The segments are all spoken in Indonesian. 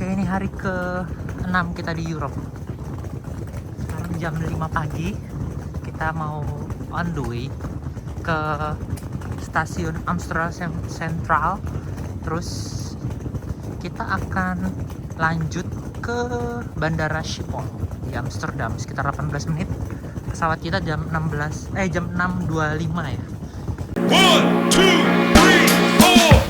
Oke, ini hari ke-6 kita di Europe. Sekarang jam 5 pagi. Kita mau on the way ke stasiun Amsterdam Central. Terus kita akan lanjut ke Bandara Schiphol di Amsterdam sekitar 18 menit. Pesawat kita jam 6.25 ya. 1, 2, 3, 4.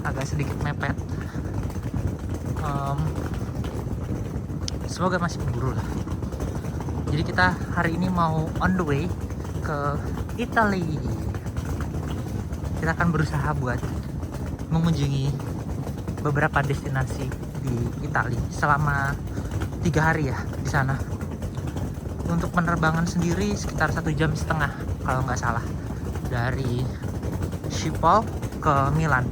Agak sedikit mepet. Semoga masih keburu lah. Jadi kita hari ini mau on the way ke Italy. Kita akan berusaha buat mengunjungi beberapa destinasi di Italia selama 3 hari ya di sana. Untuk penerbangan sendiri sekitar 1,5 jam kalau nggak salah, dari Schiphol ke Milan.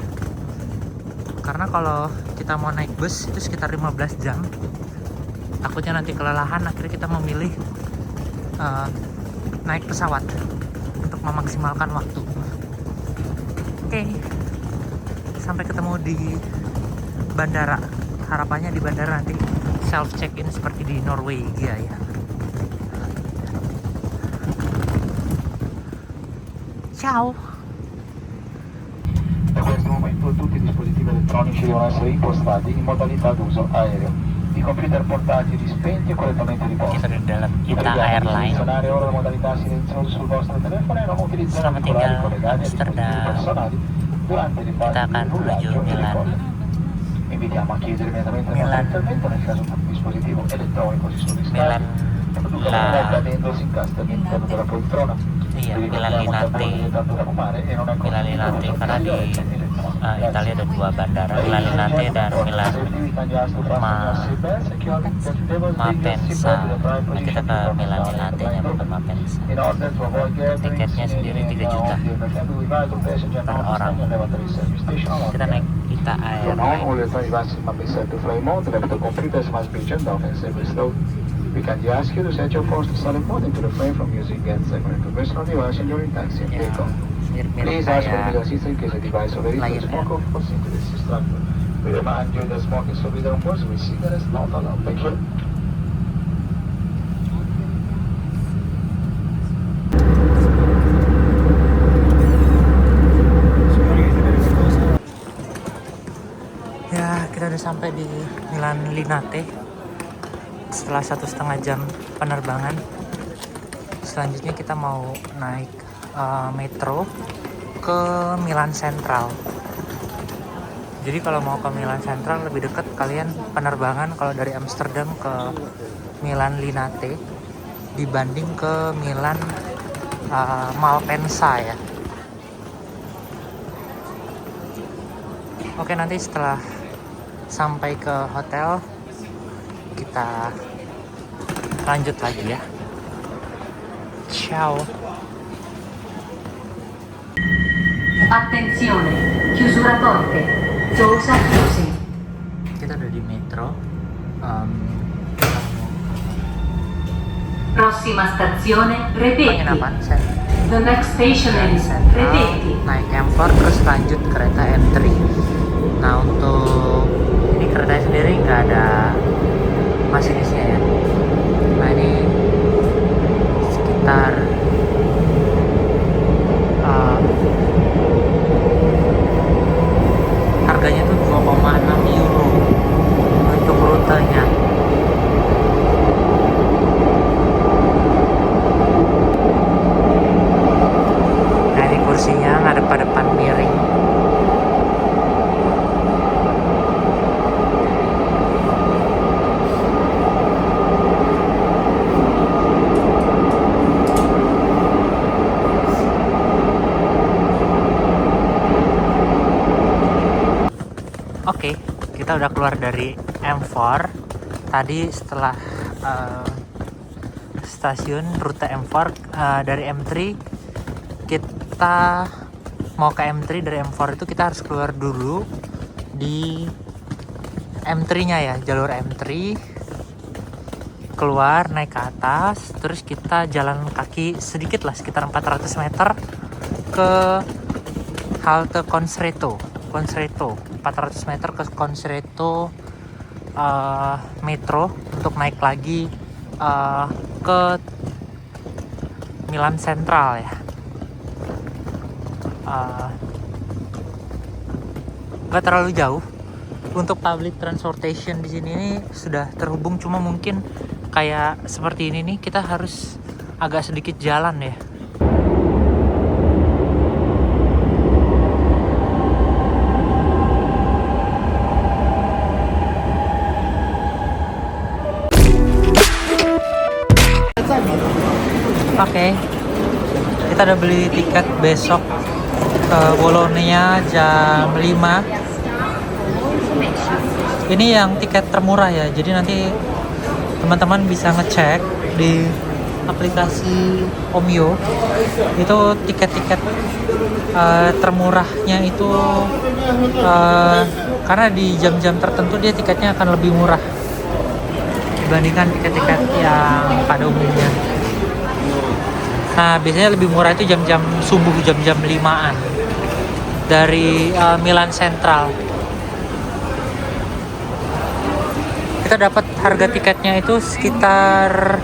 Karena kalau kita mau naik bus itu sekitar 15 jam. Takutnya nanti kelelahan, akhirnya kita memilih naik pesawat untuk memaksimalkan waktu. Oke, sampai ketemu di bandara. Harapannya di bandara nanti self check-in seperti di Norwegia ya. Ciao. Da questo momento tutti i dispositivi elettronici devono essere impostati in modalità d'uso aereo. I computer portatili spenti e correttamente riposti. Kita di dalam Vi Ita preghiamo di Airline. selezionare ora la modalità silenziosa sul vostro telefono e non utilizzare Selamat auricolari tinggal collegati a dispositivi Amsterdam. personali durante le Kita fasi akan di menuju rullaggio e Milan. decollo. Invitiamo a chiedere immediatamente il Milan. nostro intervento nel caso un dispositivo elettronico si sollecichi. Milan Produca la una cadendo si incastra all'interno della poltrona. iya, Vi Milan ricordiamo che Linate. stiamo diventando da fumare e non è Milan Linate karena di Italia ada 2 bandara, Milan Linate dan Milan Malpensa. Nah, kita ke Milan Linate nya bukan Malpensa. Tiketnya sendiri 3 juta per orang. Kita naik Ita Airline. We kindly ask you to set your phone to silent mode and to refrain from using and segment to personal device in during taxi and Ya, takeoff. mirip-mirip Please ask for kayak medical assistance in case the device overheats Lion or smoke off or seem to distract. We remind you that smoking cigarette on board with cigarettes not allowed. Thank you. ya, kita udah sampai di Milan Linate setelah 1,5 jam penerbangan. Selanjutnya kita mau naik metro ke Milan Central. Jadi kalau mau ke Milan Central lebih dekat, kalian penerbangan kalau dari Amsterdam ke Milan Linate dibanding ke Milan Malpensa ya. Oke, nanti setelah sampai ke hotel kita lanjut lagi ya. Ciao. Attenzione, chiusura porte. Doors are closing. Kita udah di metro. Prossima stazione, Repetti. Penginapan The next station is Repetti. naik M4 terus lanjut kereta M3. Nah, untuk ini kereta sendiri nggak ada masinisnya ya. Nah, ini sekitar harganya tuh 2,6 euro untuk rutenya. Nah, ini kursinya ngadep pada depan miring. Oke, kita udah keluar dari M4. Tadi setelah stasiun rute M4 dari M3, kita mau ke M3 dari M4 itu kita harus keluar dulu di M3-nya ya, jalur M3. Keluar, naik ke atas, terus kita jalan kaki sedikit lah, sekitar 400 meter ke halte Concerto. 400 meter ke Concerto metro untuk naik lagi ke Milan Central ya. Nggak terlalu jauh. Untuk public transportation di sini ini sudah terhubung, cuma mungkin kayak seperti ini nih kita harus agak sedikit jalan ya. Oke, kita udah beli tiket besok ke Bolonia jam 5. Ini yang tiket termurah ya, jadi nanti teman-teman bisa ngecek di aplikasi Omio itu tiket-tiket termurahnya itu karena di jam-jam tertentu dia tiketnya akan lebih murah dibandingkan tiket-tiket yang pada umumnya. Nah, biasanya lebih murah itu jam-jam subuh, jam-jam 5-an dari Milan Central. Kita dapat harga tiketnya itu sekitar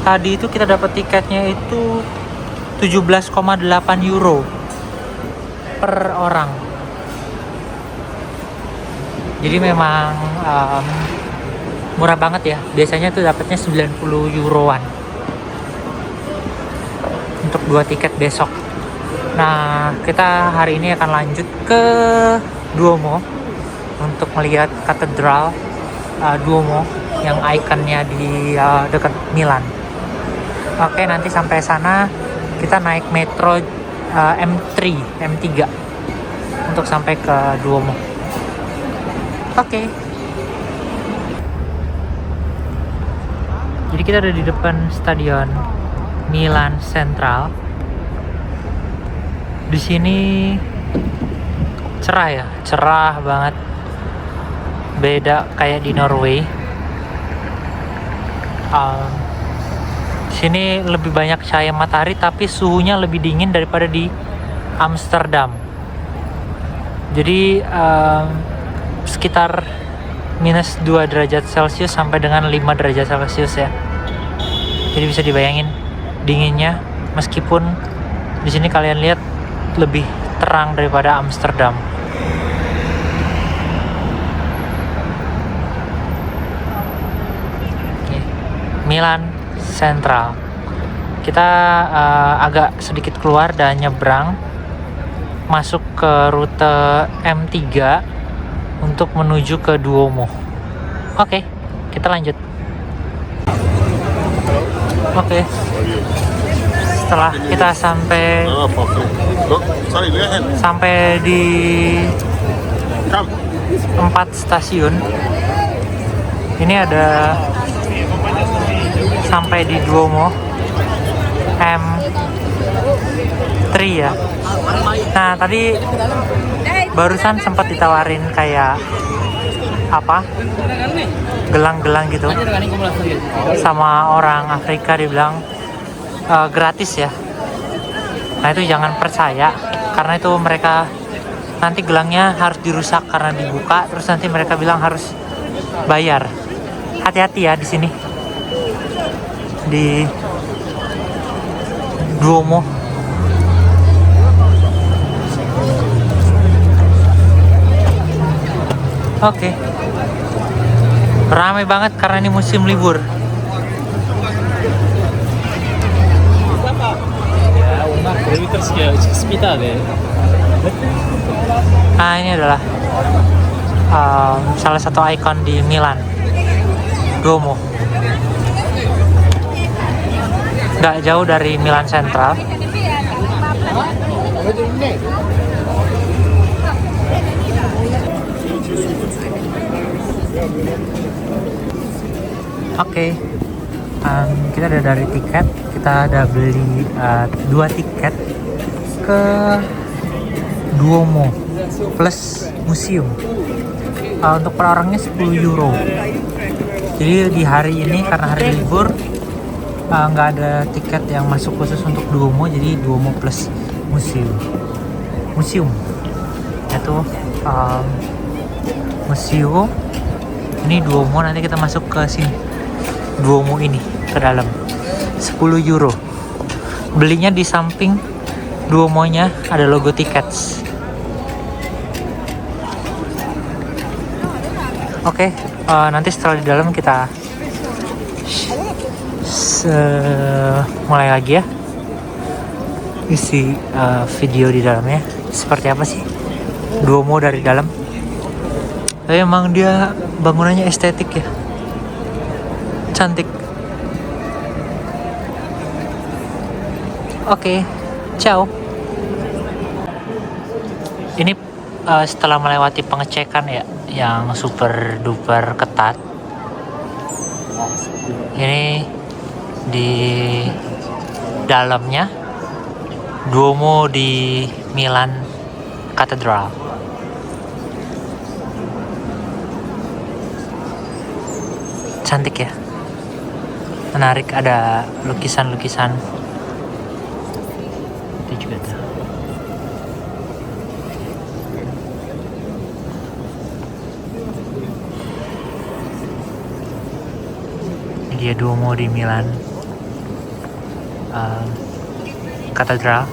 tadi itu kita dapat tiketnya itu 17,8 euro per orang. Jadi memang murah banget ya. Biasanya tuh dapatnya 90 euroan untuk 2 tiket besok. Nah, kita hari ini akan lanjut ke Duomo untuk melihat katedral Duomo yang ikonnya di dekat Milan. Oke, nanti sampai sana kita naik metro M3 untuk sampai ke Duomo. Oke. Jadi kita ada di depan stadion Milan Central. Di sini cerah ya, cerah banget. Beda kayak di Norway. Sini lebih banyak cahaya matahari tapi suhunya lebih dingin daripada di Amsterdam. Jadi sekitar minus 2 derajat Celcius sampai dengan 5 derajat Celcius ya. Jadi bisa dibayangin dinginnya, meskipun di sini kalian lihat lebih terang daripada Amsterdam. Milan Central. Kita agak sedikit keluar dan nyebrang masuk ke rute M3 untuk menuju ke Duomo. Oke, kita lanjut. Oke. Setelah kita sampai di 4 stasiun. Ini ada sampai di Duomo M3 ya. Nah, tadi barusan sempat ditawarin kayak apa, gelang-gelang gitu sama orang Afrika, dibilang gratis ya. Nah, itu jangan percaya, karena itu mereka nanti gelangnya harus dirusak karena dibuka, terus nanti mereka bilang harus bayar. Hati-hati ya di sini di Duomo. Oke. Ramai banget karena ini musim libur. Nah, ini adalah salah satu ikon di Milan, Duomo. Nggak jauh dari Milan Central. Oke. Kita udah dari tiket, kita ada beli 2 tiket ke Duomo plus museum. Untuk per orangnya 10 euro. Jadi di hari ini karena hari libur nggak ada tiket yang masuk khusus untuk Duomo, jadi Duomo plus museum itu museum ini Duomo. Nanti kita masuk ke sini Duomo ini ke dalam 10 euro. Belinya di samping Duomonya ada logo tiket. Oke, nanti setelah di dalam kita mulai lagi ya isi video di dalamnya seperti apa sih Duomo dari dalam. Tapi emang dia bangunannya estetik ya, cantik. Oke, ciao. Ini setelah melewati pengecekan ya yang super duper ketat, ini di dalamnya Duomo di Milan Cathedral. Cantik ya, menarik, ada lukisan-lukisan itu juga tuh. Dia Duomo di Milan Katedral.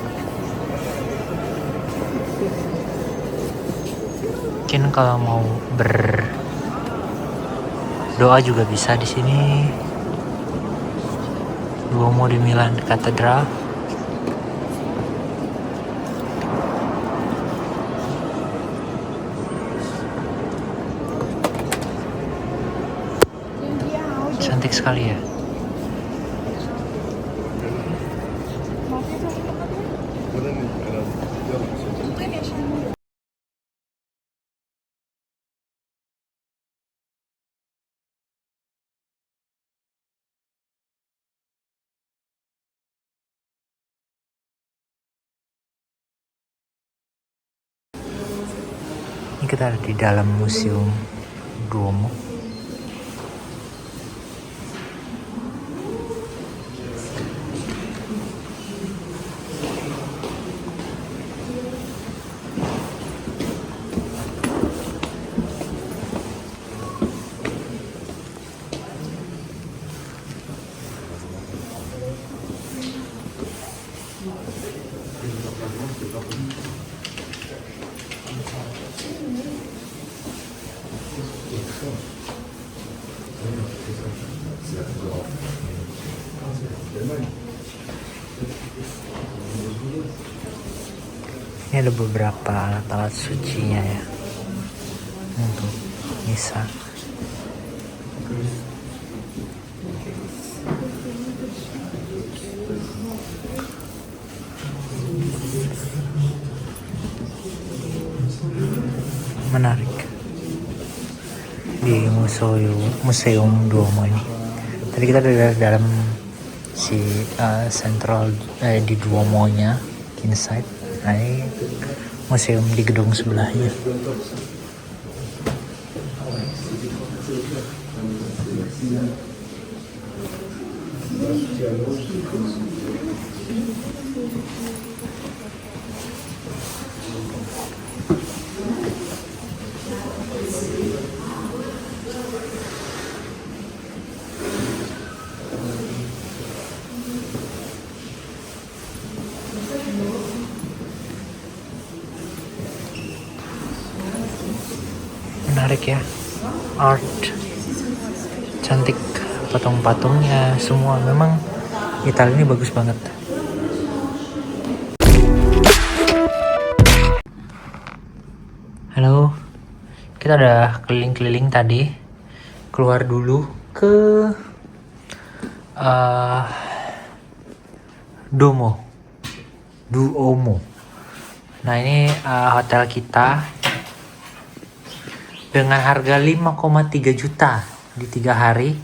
Mungkin kalau mau berdoa juga bisa di sini. Duomo di Milan Katedral. Cantik sekali ya. Ini kita ada di dalam museum Duomo. Ini ada beberapa alat-alat sucinya ya untuk misa. Menarik di museum Duomo ini. Tadi kita ada dalam si central di Duomonya inside. Nah, ini museum di gedung sebelahnya. Menarik ya, art, cantik, patung-patungnya semua. Memang Italia ini bagus banget. Halo, kita udah keliling-keliling tadi. Keluar dulu ke Duomo. Nah, ini hotel kita dengan harga 5,3 juta di 3 hari.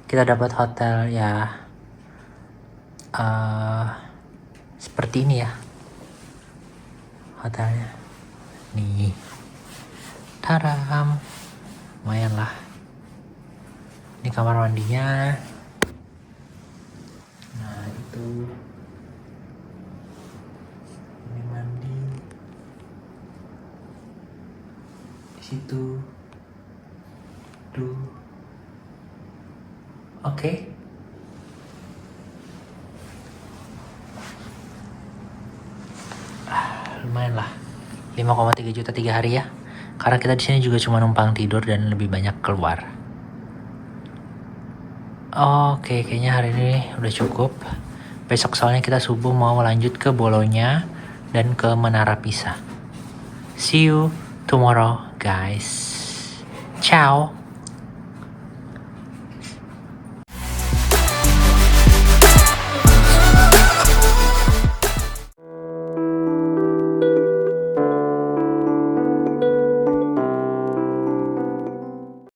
Kita dapat hotel ya seperti ini ya hotelnya. Nih. Taram. Lumayan lah. Ini kamar mandinya. Nah, itu. Ini mandi. Di situ. Tuh. Oke. Lumayan lah. 5,3 juta 3 hari ya. Karena kita di sini juga cuma numpang tidur dan lebih banyak keluar. Oke, kayaknya hari ini udah cukup. Besok soalnya kita subuh mau lanjut ke Bolonya dan ke Menara Pisa. See you tomorrow, guys. Ciao.